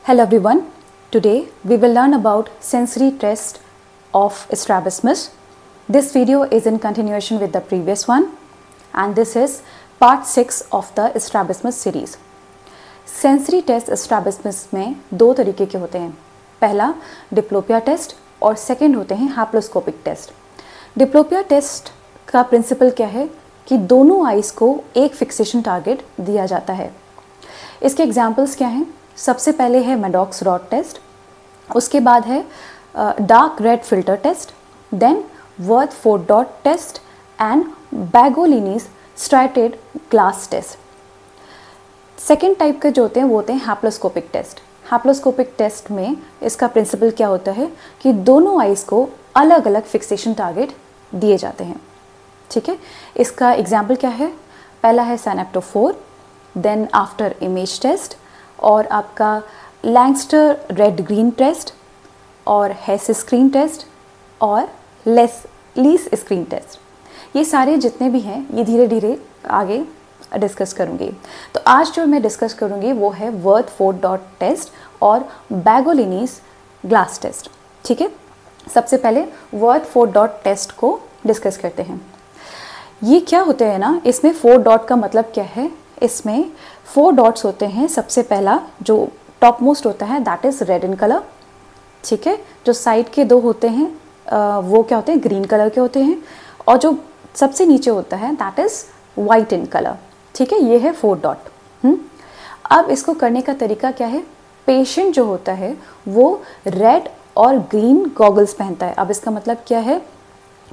Hello everyone. Today we will learn about sensory test of strabismus. This video is in continuation with the previous one and this is part 6 of the strabismus series. Sensory test strabismus में दो तरीके के होते हैं. पहला diplopia test और second होते हैं हैप्लोस्कोपिक टेस्ट. डिप्लोपिया टेस्ट का प्रिंसिपल क्या है कि दोनों आइज़ को एक फिक्सेशन टारगेट दिया जाता है. इसके एग्जाम्पल्स क्या हैं? सबसे पहले है मैडॉक्स रॉड टेस्ट, उसके बाद है dark red filter test, then Worth four dot test and Bagolini's striated glass test. Second type के जो होते हैं वो होते हैं हैप्लोस्कोपिक टेस्ट. हैप्लोस्कोपिक टेस्ट में इसका प्रिंसिपल क्या होता है कि दोनों आइज़ को अलग अलग फिक्सेशन टारगेट दिए जाते हैं. ठीक है, इसका एग्जाम्पल क्या है? पहला है साइनेप्टोफोर, देन आफ्टर इमेज टेस्ट और आपका लैंगस्टर रेड ग्रीन टेस्ट और हेस स्क्रीन टेस्ट और लीस स्क्रीन टेस्ट. ये सारे जितने भी हैं ये धीरे धीरे आगे डिस्कस करूँगी. तो आज जो मैं डिस्कस करूँगी वो है वर्थफोर्ड डॉट टेस्ट और बैगोलिनीज ग्लास टेस्ट. ठीक है, सबसे पहले वर्थफोर्ड डॉट टेस्ट को डिस्कस करते हैं. ये क्या होते हैं ना, इसमें 4 डॉट का मतलब क्या है? इसमें 4 डॉट्स होते हैं. सबसे पहला जो टॉप मोस्ट होता है that is red in colour. ठीक है, जो साइड के 2 होते हैं वो क्या होते हैं? ग्रीन कलर के होते हैं. और जो सबसे नीचे होता है that is white in colour. ठीक है, ये है 4 डॉट. अब इसको करने का तरीका क्या है? पेशेंट जो होता है वो रेड और ग्रीन गॉगल्स पहनता है. अब इसका मतलब क्या है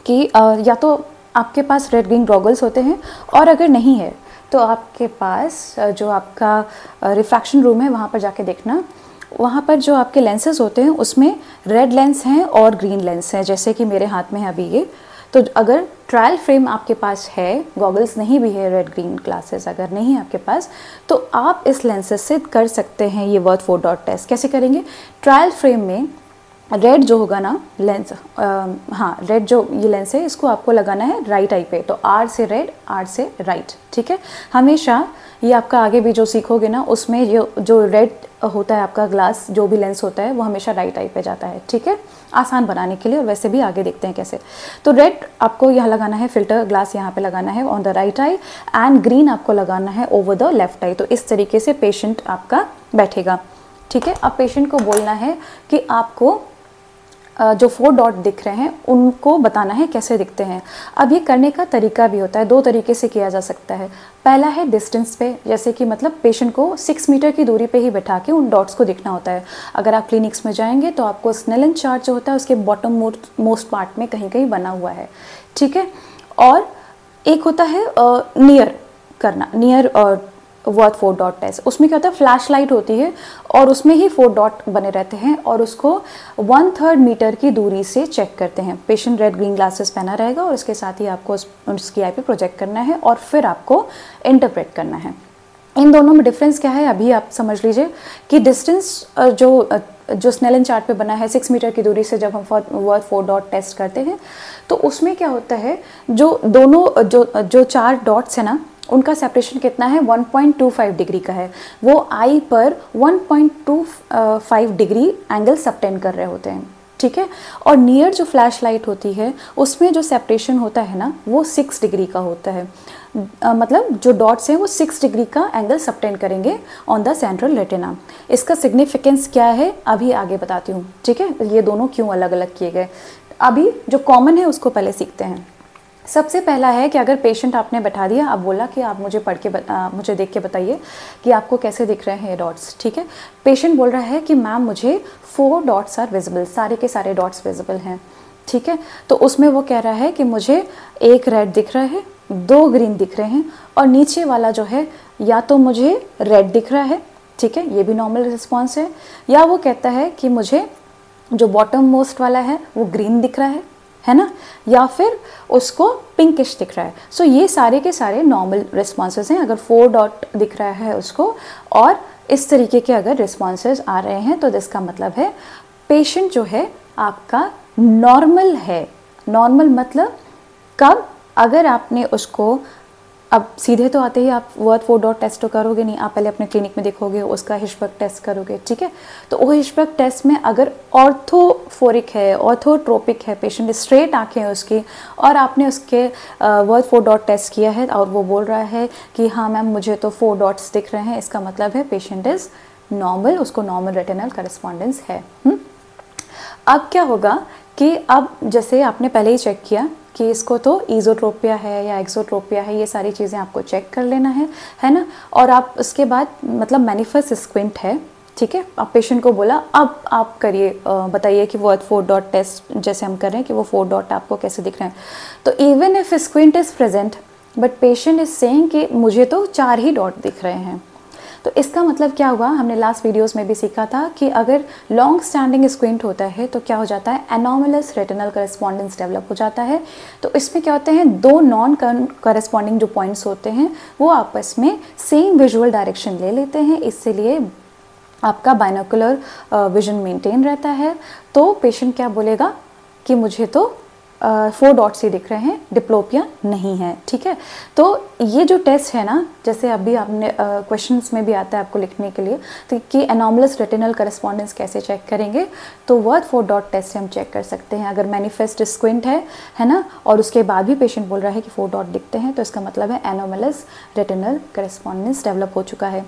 कि या तो आपके पास रेड ग्रीन गॉगल्स होते हैं और अगर नहीं है तो आपके पास जो आपका रिफ्रैक्शन रूम है वहाँ पर जाके देखना, वहाँ पर जो आपके लेंसेज होते हैं उसमें रेड लेंस हैं और ग्रीन लेंस हैं, जैसे कि मेरे हाथ में है अभी ये. तो अगर ट्रायल फ्रेम आपके पास है, गॉगल्स नहीं भी है, रेड ग्रीन ग्लासेस अगर नहीं है आपके पास, तो आप इस लेंसेज से कर सकते हैं ये वर्थफोर्ड डॉट टेस्ट. कैसे करेंगे? ट्रायल फ्रेम में रेड जो होगा ना लेंस, रेड जो ये लेंस है इसको आपको लगाना है राइट आई पे. तो आर से रेड, आर से राइट. ठीक है, हमेशा ये आपका आगे भी जो सीखोगे ना उसमें जो रेड होता है आपका ग्लास, जो भी लेंस होता है वो हमेशा राइट आई पे जाता है. ठीक है, आसान बनाने के लिए. और वैसे भी आगे देखते हैं कैसे. तो रेड आपको यहाँ लगाना है, फिल्टर ग्लास यहाँ पे लगाना है on the right I, and green आपको लगाना है ओवर द लेफ्ट आई. तो इस तरीके से पेशेंट आपका बैठेगा. ठीक है, अब पेशेंट को बोलना है कि आपको जो 4 डॉट दिख रहे हैं उनको बताना है कैसे दिखते हैं. अब ये करने का तरीका भी होता है, 2 तरीके से किया जा सकता है. पहला है डिस्टेंस पे, जैसे कि मतलब पेशेंट को 6 मीटर की दूरी पे ही बैठा के उन डॉट्स को दिखना होता है. अगर आप क्लिनिक्स में जाएंगे तो आपको स्नेलन चार्ट जो होता है उसके बॉटम मोस्ट पार्ट में कहीं कहीं बना हुआ है. ठीक है, और एक होता है नियर करना, नियर और वर्थफोर्ड डॉट टेस्ट. उसमें क्या होता है? फ्लैश लाइट होती है और उसमें ही 4 डॉट बने रहते हैं और उसको 1/3 मीटर की दूरी से चेक करते हैं. पेशेंट रेड ग्रीन ग्लासेस पहना रहेगा और उसके साथ ही आपको उसकी आई पे प्रोजेक्ट करना है और फिर आपको इंटरप्रेट करना है. इन दोनों में डिफरेंस क्या है अभी आप समझ लीजिए कि डिस्टेंस जो स्नेलन चार्ट पे बना है 6 मीटर की दूरी से जब हम वर्थफोर्ड डॉट टेस्ट करते हैं तो उसमें क्या होता है, जो दोनों जो 4 डॉट्स है ना उनका सेपरेशन कितना है? 1.25 डिग्री का है. वो आई पर 1.25 डिग्री एंगल सबटेंड कर रहे होते हैं. ठीक है, और नियर जो फ्लैश लाइट होती है उसमें जो सेपरेशन होता है ना वो 6 डिग्री का होता है. मतलब जो डॉट्स हैं वो 6 डिग्री का एंगल सबटेंड करेंगे ऑन द सेंट्रल रेटिना. इसका सिग्निफिकेंस क्या है अभी आगे बताती हूँ. ठीक है, ये दोनों क्यों अलग अलग किए गए. अभी जो कॉमन है उसको पहले सीखते हैं. सबसे पहला है कि अगर पेशेंट आपने बैठा दिया, अब बोला कि आप मुझे मुझे देख के बताइए कि आपको कैसे दिख रहे हैं ये डॉट्स. ठीक है, पेशेंट बोल रहा है कि मैम मुझे 4 डॉट्स आर विजिबल, सारे के सारे डॉट्स विजिबल हैं. ठीक है, तो उसमें वो कह रहा है कि मुझे 1 रेड दिख रहा है, 2 ग्रीन दिख रहे हैं और नीचे वाला जो है या तो मुझे रेड दिख रहा है. ठीक है, ये भी नॉर्मल रिस्पॉन्स है. या वो कहता है कि मुझे जो बॉटम मोस्ट वाला है वो ग्रीन दिख रहा है ना, या फिर उसको पिंकिश दिख रहा है. सो ये सारे के सारे नॉर्मल रिस्पॉन्सेज हैं. अगर 4 डॉट दिख रहा है उसको और इस तरीके के अगर रिस्पॉन्सेज आ रहे हैं तो इसका मतलब है पेशेंट जो है आपका नॉर्मल है. नॉर्मल मतलब कब? अगर आपने उसको अब सीधे तो आते ही आप वर्थ 4 डॉट टेस्ट तो करोगे नहीं, आप पहले अपने क्लिनिक में देखोगे, उसका हिशबर्ग टेस्ट करोगे, ठीक है। तो वो हिशबर्ग टेस्ट में अगर ऑर्थोफोरिक है, ऑर्थोट्रोपिक है, पेशेंट स्ट्रेट आंखें हैं उसकी, और आपने उसके वर्थ 4 डॉट टेस्ट किया है और वो बोल रहा है कि हाँ मैम मुझे तो 4 डॉट्स दिख रहे हैं, इसका मतलब है पेशेंट इज़ नॉर्मल, उसको नॉर्मल रेटिनल करस्पॉन्डेंस है। अब क्या होगा कि अब जैसे आपने पहले ही चेक किया कि इसको तो ईज़ोट्रोपिया है या एक्सोट्रोपिया है, ये सारी चीज़ें आपको चेक कर लेना है ना। और आप उसके बाद मतलब मैनिफेस्ट स्क्विंट है, ठीक है। आप पेशेंट को बोला अब आप करिए, बताइए कि वर्थ 4 डॉट टेस्ट जैसे हम कर रहे हैं कि वो 4 डॉट आपको कैसे दिख रहे हैं। तो even if squint is present but patient is saying कि मुझे तो 4 ही डॉट दिख रहे हैं, तो इसका मतलब क्या हुआ, हमने लास्ट वीडियोस में भी सीखा था कि अगर लॉन्ग स्टैंडिंग स्क्विंट होता है तो क्या हो जाता है, एनोमलस रेटिनल करस्पॉन्डेंस डेवलप हो जाता है। तो इसमें क्या होते हैं, दो नॉन करस्पॉन्डिंग जो पॉइंट्स होते हैं वो आपस में सेम विजुअल डायरेक्शन ले लेते हैं, इसलिए आपका बाइनोकुलर विजन मेंटेन रहता है। तो पेशेंट क्या बोलेगा कि मुझे तो 4 डॉट्स ही दिख रहे हैं, डिप्लोपिया नहीं है, ठीक है। तो ये जो टेस्ट है ना, जैसे अभी आपने क्वेश्चंस में भी आता है आपको लिखने के लिए, तो कि एनोमलस रेटिनल करस्पॉन्डेंस कैसे चेक करेंगे, तो वर्थ 4 डॉट टेस्ट से हम चेक कर सकते हैं। अगर मैनिफेस्ट स्क्विंट है ना, और उसके बाद भी पेशेंट बोल रहा है कि 4 डॉट दिखते हैं, तो इसका मतलब है एनोमलस रेटिनल करस्पॉन्डेंस डेवलप हो चुका है।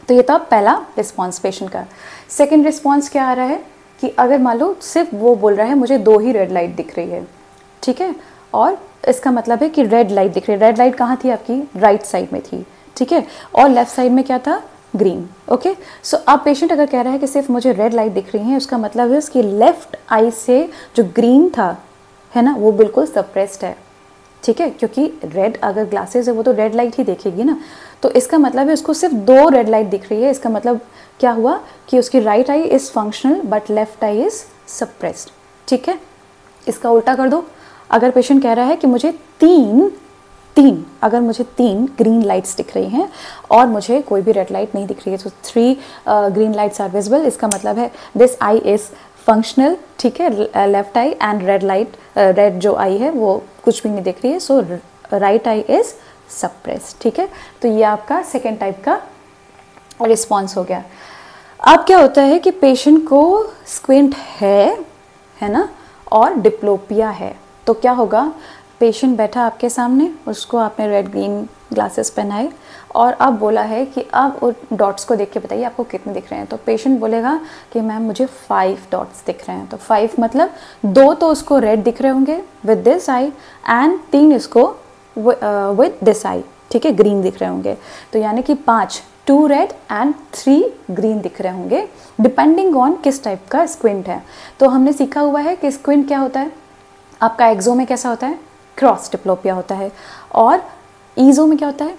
तो ये था पहला रिस्पॉन्स पेशेंट का। सेकेंड रिस्पॉन्स क्या आ रहा है कि अगर मान लो सिर्फ वो बोल रहा है मुझे 2 ही रेड लाइट दिख रही है, ठीक है, और इसका मतलब है कि रेड लाइट दिख रही है। रेड लाइट कहाँ थी आपकी, राइट साइड में थी, ठीक है, और लेफ्ट साइड में क्या था, ग्रीन। ओके, सो अब पेशेंट अगर कह रहा है कि सिर्फ मुझे रेड लाइट दिख रही है, उसका मतलब है उसकी लेफ्ट आई से जो ग्रीन था है ना, वो बिल्कुल सप्रेस्ड है, ठीक है, क्योंकि रेड अगर ग्लासेस है वो तो रेड लाइट ही देखेगी ना। तो इसका मतलब है उसको सिर्फ 2 रेड लाइट दिख रही है। इसका मतलब क्या हुआ कि उसकी right I is functional but left I is suppressed, ठीक है। इसका उल्टा कर दो, अगर पेशेंट कह रहा है कि मुझे अगर मुझे 3 ग्रीन लाइट्स दिख रही हैं और मुझे कोई भी रेड लाइट नहीं दिख रही है, तो 3 ग्रीन लाइट्स आर विजिबल, इसका मतलब है दिस आई इज फंक्शनल, ठीक है, left I and red light, red जो आई है वो कुछ भी नहीं दिख रही है, सो राइट आई इज सप्रेस्ड, ठीक है। तो ये आपका सेकेंड टाइप का रिस्पॉन्स हो गया। अब क्या होता है कि पेशेंट को स्क्विंट है ना, और डिप्लोपिया है, तो क्या होगा, पेशेंट बैठा आपके सामने, उसको आपने रेड ग्रीन ग्लासेस पहनाए और अब बोला है कि अब डॉट्स को देख के बताइए आपको कितने दिख रहे हैं। तो पेशेंट बोलेगा कि मैम मुझे 5 डॉट्स दिख रहे हैं। तो 5 मतलब 2 तो उसको रेड दिख रहे होंगे विद दिस आई एंड 3 इसको विद दिस आई, ठीक है, ग्रीन दिख रहे होंगे। तो यानी कि 5, 2 रेड एंड 3 ग्रीन दिख रहे होंगे, डिपेंडिंग ऑन किस टाइप का स्क्विंट है। तो हमने सीखा हुआ है कि स्क्विंट क्या होता है, आपका एक्सो में कैसा होता है, क्रॉस डिप्लोपिया होता है, और ईजो में क्या होता है,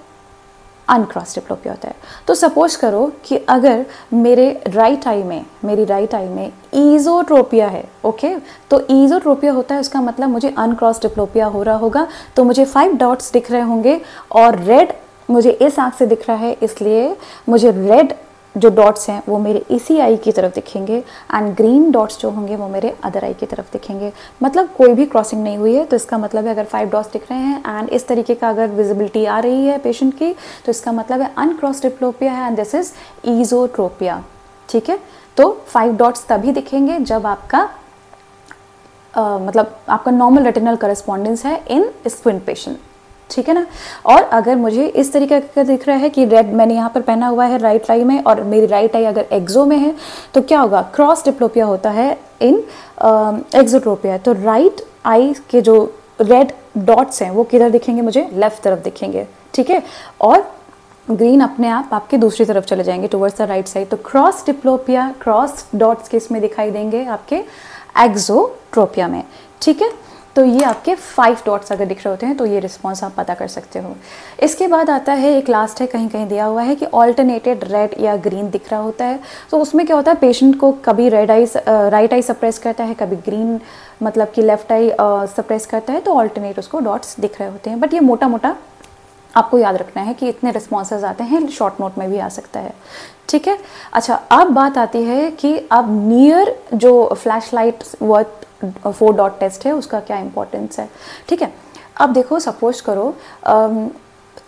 अनक्रॉस डिप्लोपिया होता है। तो सपोज करो कि अगर मेरी राइट आई में ईजोट्रोपिया है, ओके, तो ईजोट्रोपिया होता है, उसका मतलब मुझे अनक्रॉस डिप्लोपिया हो रहा होगा, तो मुझे 5 डॉट्स दिख रहे होंगे और रेड मुझे इस आँख से दिख रहा है, इसलिए मुझे रेड जो डॉट्स हैं वो मेरे इसी आई की तरफ दिखेंगे एंड ग्रीन डॉट्स जो होंगे वो मेरे अदर आई की तरफ दिखेंगे। मतलब कोई भी क्रॉसिंग नहीं हुई है, तो इसका मतलब है अगर 5 डॉट्स दिख रहे हैं एंड इस तरीके का अगर विजिबिलिटी आ रही है पेशेंट की, तो इसका मतलब है अनक्रॉस डिप्लोपिया है एंड दिस इज ईजोट्रोपिया, ठीक है। तो 5 डॉट्स तभी दिखेंगे जब आपका मतलब आपका नॉर्मल रेटिनल करस्पॉन्डेंस है इन स्क्विंट पेशेंट, ठीक है ना। और अगर मुझे इस तरीके का दिख रहा है कि रेड मैंने यहाँ पर पहना हुआ है राइट आई में और मेरी राइट आई अगर एक्सो में है, तो क्या होगा, क्रॉस डिप्लोपिया होता है इन एक्सोट्रोपिया। तो राइट आई के जो रेड डॉट्स हैं वो किधर दिखेंगे, मुझे लेफ्ट तरफ दिखेंगे, ठीक है, और ग्रीन अपने आप आपके दूसरी तरफ चले जाएंगे टुवर्ड्स द राइट साइड। तो क्रॉस डिप्लोपिया, क्रॉस डॉट्स किस में दिखाई देंगे, आपके एक्सोट्रोपिया में, ठीक है। तो ये आपके 5 डॉट्स अगर दिख रहे होते हैं तो ये रिस्पॉन्स आप पता कर सकते हो। इसके बाद आता है एक लास्ट है, कहीं कहीं दिया हुआ है कि ऑल्टरनेटेड रेड या ग्रीन दिख रहा होता है। तो उसमें क्या होता है, पेशेंट को कभी राइट आई सप्रेस करता है, कभी ग्रीन मतलब कि लेफ्ट आई सप्रेस करता है, तो ऑल्टरनेट उसको डॉट्स दिख रहे होते हैं। बट ये मोटा मोटा आपको याद रखना है कि इतने रिस्पॉन्सेज आते हैं, शॉर्ट नोट में भी आ सकता है, ठीक है। अच्छा, अब बात आती है कि अब नियर जो flash light Worth 4 dot test है उसका क्या इंपॉर्टेंस है, ठीक है। अब देखो, सपोज करो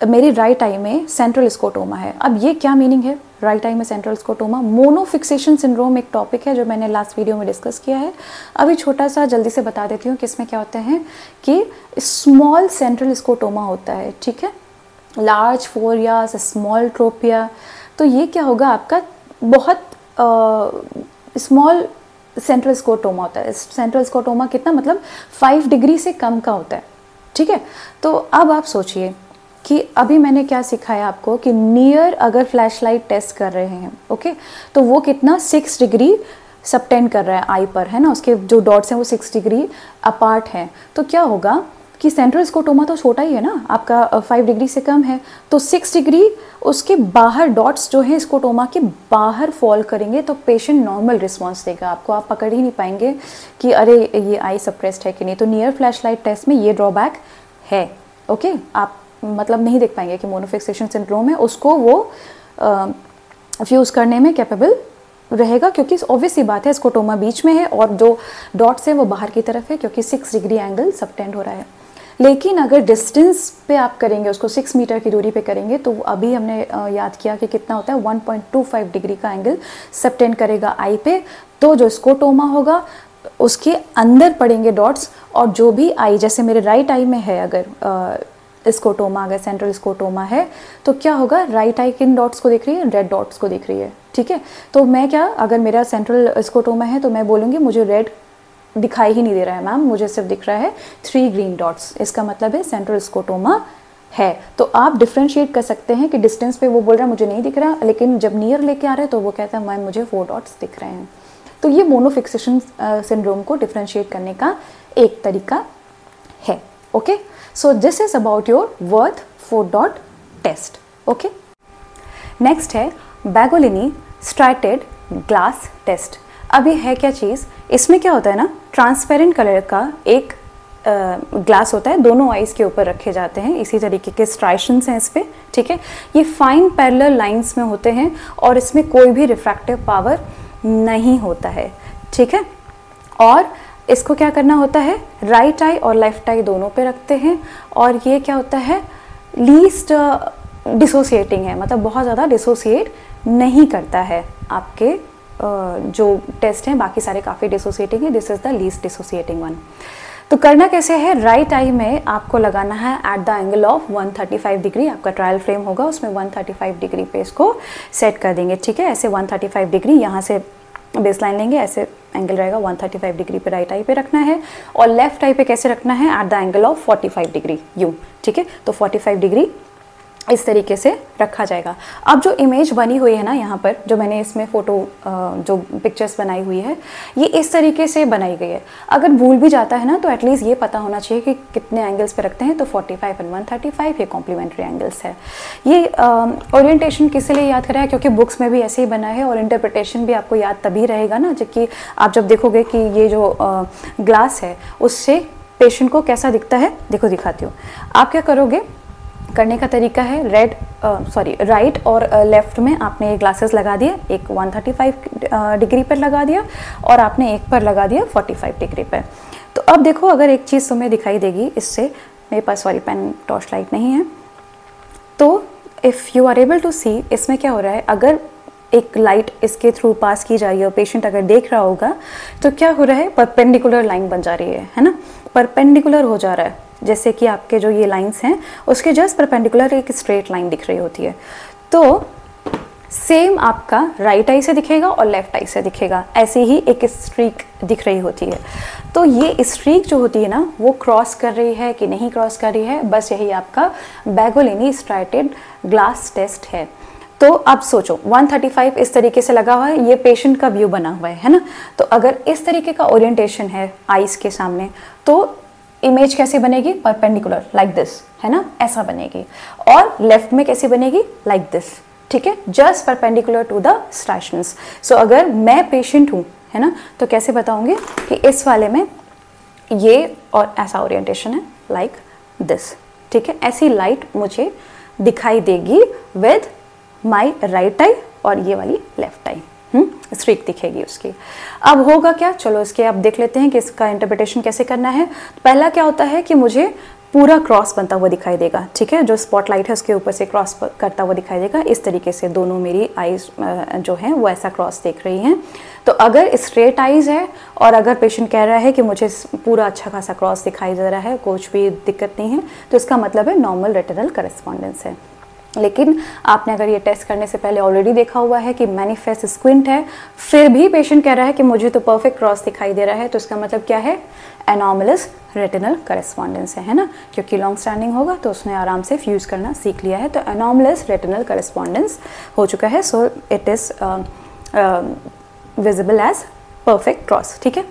मेरी राइट आई में सेंट्रल स्कोटोमा है। अब ये क्या मीनिंग है राइट आई में सेंट्रल स्कोटोमा? मोनोफिक्सेशन सिंड्रोम एक टॉपिक है जो मैंने लास्ट वीडियो में डिस्कस किया है। अभी छोटा सा जल्दी से बता देती हूँ कि इसमें क्या होता है कि स्मॉल सेंट्रल स्कोटोमा होता है, ठीक है, लार्ज फोरिया, स्मॉल ट्रोपिया। तो ये क्या होगा, आपका बहुत स्मॉल सेंट्रल स्कोटोमा होता है। सेंट्रल स्कोटोमा कितना, मतलब 5 डिग्री से कम का होता है, ठीक है। तो अब आप सोचिए कि अभी मैंने क्या सिखाया आपको कि नियर अगर फ्लैशलाइट टेस्ट कर रहे हैं, ओके, तो वो कितना 6 डिग्री सबटेंड कर रहा है आई पर, है ना, उसके जो डॉट्स हैं वो 6 डिग्री अपार्ट हैं। तो क्या होगा कि सेंट्रल स्कोटोमा तो छोटा ही है ना, आपका 5 डिग्री से कम है, तो 6 डिग्री उसके बाहर डॉट्स जो हैं स्कोटोमा के बाहर फॉल करेंगे तो पेशेंट नॉर्मल रिस्पॉन्स देगा आपको, आप पकड़ ही नहीं पाएंगे कि अरे ये आई सप्रेस्ड है कि नहीं। तो नियर फ्लैशलाइट टेस्ट में ये ड्रॉबैक है, ओके। आप मतलब नहीं देख पाएंगे कि मोनोफिक्सेशन सिंड्रोम है, उसको वो फ्यूज़ करने में कैपेबल रहेगा, क्योंकि ऑब्वियस सी बात है स्कोटोमा बीच में है और जो डॉट्स है वो बाहर की तरफ है, क्योंकि 6 डिग्री एंगल सबटेंड हो रहा है। लेकिन अगर डिस्टेंस पे आप करेंगे, उसको 6 मीटर की दूरी पे करेंगे, तो अभी हमने याद किया कि कितना होता है 1.25 डिग्री का एंगल सबटेंड करेगा आई पे। तो जो स्कोटोमा होगा उसके अंदर पड़ेंगे डॉट्स, और जो भी आई, जैसे मेरे राइट आई में है अगर स्कोटोमा, अगर सेंट्रल स्कोटोमा है, तो क्या होगा, राइट आई किन डॉट्स को देख रही है, रेड डॉट्स को देख रही है, ठीक है। तो मैं क्या, अगर मेरा सेंट्रल स्कोटोमा है तो मैं बोलूँगी मुझे रेड दिखाई ही नहीं दे रहा है मैम, मुझे सिर्फ दिख रहा है 3 ग्रीन डॉट्स, इसका मतलब है सेंट्रल स्कोटोमा है। तो आप डिफ्रेंशिएट कर सकते हैं कि डिस्टेंस पे वो बोल रहा है मुझे नहीं दिख रहा, लेकिन जब नियर लेके आ रहे हैं तो वो कहता है मैम मुझे 4 डॉट्स दिख रहे हैं। तो ये मोनोफिक्सेशन सिंड्रोम को डिफ्रेंशिएट करने का एक तरीका है, okay. So this is about your Worth 4 dot test, okay. Next है बैगोलिनी स्ट्राटेड ग्लास टेस्ट। अभी है क्या चीज़, इसमें क्या होता है ना, ट्रांसपेरेंट कलर का एक ग्लास होता है, दोनों आइज़ के ऊपर रखे जाते हैं, इसी तरीके के स्ट्राइशंस हैं इस पर, ठीक है। ये फाइन पैरेलल लाइंस में होते हैं और इसमें कोई भी रिफ्रैक्टिव पावर नहीं होता है, ठीक है। और इसको क्या करना होता है, राइट आई और लेफ्ट आई दोनों पे रखते हैं, और ये क्या होता है, लीस्ट डिसोसिएटिंग है, मतलब बहुत ज़्यादा डिसोसिएट नहीं करता है आपके जो टेस्ट हैं, बाकी सारे काफ़ी डिसोसिएटिंग है, this is the least dissociating one. तो करना कैसे है, राइट आई में आपको लगाना है at the angle of 135 degree, आपका ट्रायल फ्रेम होगा उसमें 135 डिग्री पे इसको सेट कर देंगे, ठीक है। ऐसे 135 डिग्री यहाँ से बेस लाइन लेंगे, ऐसे एंगल रहेगा 135 डिग्री पे राइट आई पे रखना है, और लेफ्ट आई पे कैसे रखना है, at the angle of 45 degree यूँ, ठीक है। तो 45 डिग्री इस तरीके से रखा जाएगा। अब जो इमेज बनी हुई है ना यहाँ पर, जो मैंने इसमें फ़ोटो जो पिक्चर्स बनाई हुई है, ये इस तरीके से बनाई गई है। अगर भूल भी जाता है ना तो एटलीस्ट ये पता होना चाहिए कि कितने एंगल्स पे रखते हैं, तो 45 और 135 ये कॉम्प्लीमेंट्री एंगल्स है। ये ओरिएंटेशन किस लिए याद कराया, क्योंकि बुक्स में भी ऐसे ही बना है, और इंटरप्रिटेशन भी आपको याद तभी रहेगा ना जबकि आप जब देखोगे कि ये जो ग्लास है उससे पेशेंट को कैसा दिखता है। देखो दिखाती हूँ, आप क्या करोगे, करने का तरीका है, राइट और लेफ्ट में आपने ये ग्लासेस लगा दिए, एक 135 डिग्री पर लगा दिया और आपने एक पर लगा दिया 45 डिग्री पर। तो अब देखो, अगर एक चीज़ तुम्हें दिखाई देगी इससे, मेरे पास पेन टॉर्च लाइट नहीं है, तो if you are able to see, इसमें क्या हो रहा है, अगर एक लाइट इसके थ्रू पास की जा रही है और पेशेंट अगर देख रहा होगा तो क्या हो रहा है, परपेंडिकुलर लाइन बन जा रही है ना, परपेंडिकुलर हो जा रहा है, जैसे कि आपके जो ये लाइंस हैं उसके जस्ट परपेंडिकुलर एक स्ट्रेट लाइन दिख रही होती है। तो सेम आपका राइट आई से दिखेगा और लेफ्ट आई से दिखेगा, ऐसे ही एक स्ट्रीक दिख रही होती है। तो ये स्ट्रीक जो होती है ना, वो क्रॉस कर रही है कि नहीं क्रॉस कर रही है, बस यही आपका बैगोलिनी स्ट्राटेड ग्लास टेस्ट है। तो अब सोचो 135 इस तरीके से लगा हुआ है, ये पेशेंट का व्यू बना हुआ है ना, तो अगर इस तरीके का ओरिएंटेशन है आईज के सामने तो इमेज कैसे बनेगी, परपेंडिकुलर लाइक दिस, है ना, ऐसा बनेगी। और लेफ्ट में कैसे बनेगी, लाइक दिस, ठीक है, just perpendicular to the striations. So अगर मैं पेशेंट हूँ, है ना, तो कैसे बताऊंगी कि इस वाले में ये और ऐसा ओरिएंटेशन है लाइक दिस, ठीक है, ऐसी लाइट मुझे दिखाई देगी विद माई राइट आई और ये वाली लेफ्ट आई, स्ट्रीक दिखेगी उसकी। अब होगा क्या, चलो इसके अब देख लेते हैं कि इसका इंटरप्रिटेशन कैसे करना है। पहला क्या होता है कि मुझे पूरा क्रॉस बनता हुआ दिखाई देगा, ठीक है, जो स्पॉटलाइट है उसके ऊपर से क्रॉस करता हुआ दिखाई देगा। इस तरीके से दोनों मेरी आईज जो हैं वो ऐसा क्रॉस देख रही हैं। तो अगर स्ट्रेट आईज है और अगर पेशेंट कह रहा है कि मुझे पूरा अच्छा खासा क्रॉस दिखाई दे रहा है, कुछ भी दिक्कत नहीं है, तो इसका मतलब है नॉर्मल रेटिनल करेस्पॉन्डेंस है। लेकिन आपने अगर ये टेस्ट करने से पहले ऑलरेडी देखा हुआ है कि मैनिफेस्ट स्क्विंट है, फिर भी पेशेंट कह रहा है कि मुझे तो परफेक्ट क्रॉस दिखाई दे रहा है, तो इसका मतलब क्या है? एनॉमलस रेटिनल करेस्पॉन्डेंस है ना, क्योंकि लॉन्ग स्टैंडिंग होगा तो उसने आराम से फ्यूज करना सीख लिया है। तो एनॉमलस रेटिनल करेस्पॉन्डेंस हो चुका है, so it is visible as perfect cross, ठीक है।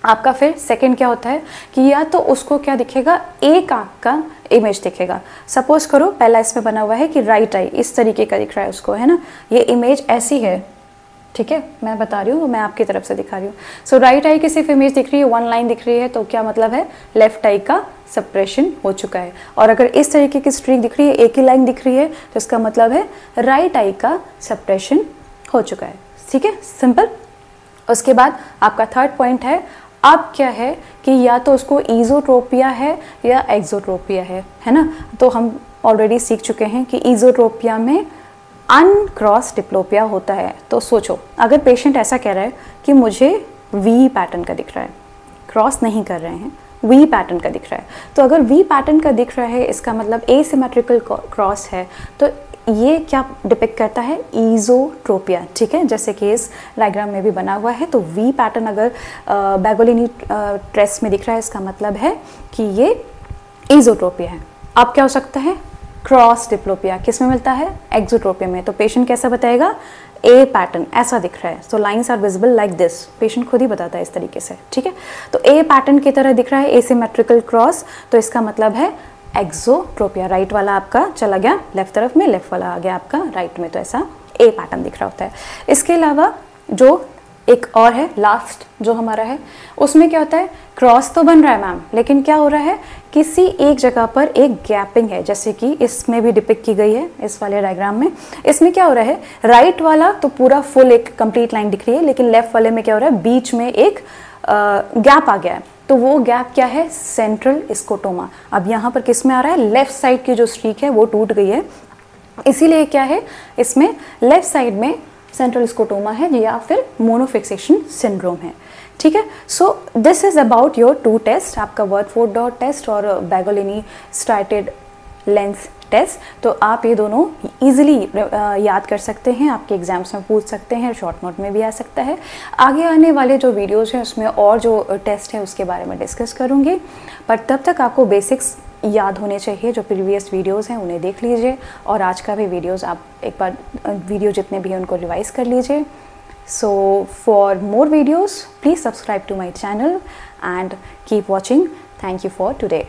आपका फिर सेकंड क्या होता है कि या तो उसको क्या दिखेगा, एक आँख का इमेज दिखेगा। सपोज करो पहला इसमें बना हुआ है कि राइट आई इस तरीके का दिख रहा है उसको, है ना, ये इमेज ऐसी है, ठीक है, मैं बता रही हूँ, मैं आपकी तरफ से दिखा रही हूँ। सो राइट आई की सिर्फ इमेज दिख रही है, वन लाइन दिख रही है, तो क्या मतलब है? लेफ्ट आई का सप्रेशन हो चुका है। और अगर इस तरीके की स्ट्रीक दिख रही है, एक ही लाइन दिख रही है, तो इसका मतलब है राइट आई का सप्रेशन हो चुका है, ठीक है, सिंपल। उसके बाद आपका थर्ड पॉइंट है, अब क्या है कि या तो उसको ईजोट्रोपिया है या एक्सोट्रोपिया है ना। तो हम ऑलरेडी सीख चुके हैं कि ईजोट्रोपिया में अनक्रॉस डिप्लोपिया होता है। तो सोचो अगर पेशेंट ऐसा कह रहा है कि मुझे वी पैटर्न का दिख रहा है, क्रॉस नहीं कर रहे हैं, वी पैटर्न का दिख रहा है, तो अगर वी पैटर्न का दिख रहा है इसका मतलब एसिमेट्रिकल क्रॉस है, तो ये क्या डिपिक्ट करता है? ईजोट्रोपिया, ठीक है, जैसे कि इस डायग्राम में भी बना हुआ है। तो वी पैटर्न अगर बैगोलिनी ट्रेस में दिख रहा है, इसका मतलब है कि ये ईजोट्रोपिया है। अब क्या हो सकता है? क्रॉस डिप्लोपिया किस में मिलता है? एक्सोट्रोपिया में। तो पेशेंट कैसा बताएगा? ए पैटर्न ऐसा दिख रहा है, so lines are visible like this, patient खुद ही बताता है इस तरीके से, ठीक है। तो ए पैटर्न की तरह दिख रहा है, एसिमेट्रिकल क्रॉस, तो इसका मतलब है एक्सोट्रोपिया। राइट वाला आपका चला गया लेफ्ट तरफ में, लेफ्ट वाला आ गया आपका राइट में, तो ऐसा ए पैटर्न दिख रहा होता है। इसके अलावा जो एक और है लास्ट जो हमारा है, उसमें क्या होता है? क्रॉस तो बन रहा है मैम, लेकिन क्या हो रहा है? किसी एक जगह पर एक गैपिंग है, जैसे कि इसमें भी डिपिक्ट की गई है इस वाले डायग्राम में। इसमें क्या हो रहा है? राइट वाला तो पूरा फुल एक कंप्लीट लाइन दिख रही है, लेकिन लेफ्ट वाले में क्या हो रहा है? बीच में एक गैप आ गया है। तो वो गैप क्या है? Central scotoma. अब यहाँ पर किस में आ रहा है? लेफ्ट साइड की जो स्ट्रीक है वो टूट गई है, इसीलिए क्या है इसमें लेफ्ट साइड में सेंट्रल स्कोटोमा है या फिर मोनोफिक्सेशन सिंड्रोम है, ठीक है। So this is about your 2 test, आपका वर्डफोर्ड डॉट टेस्ट और बैगोलिनी स्ट्राइटेड लेंस टेस्ट। तो आप ये दोनों इजीली याद कर सकते हैं, आपके एग्जाम्स में पूछ सकते हैं, शॉर्ट नोट में भी आ सकता है। आगे आने वाले जो वीडियोज़ हैं उसमें और जो टेस्ट है उसके बारे में डिस्कस करूँगी, पर तब तक आपको बेसिक्स याद होने चाहिए। जो प्रीवियस वीडियोस हैं उन्हें देख लीजिए, और आज का भी वीडियोस आप एक बार वीडियो जितने भी हैं उनको रिवाइज कर लीजिए। So for more videos please subscribe to my channel and keep watching. Thank you for today.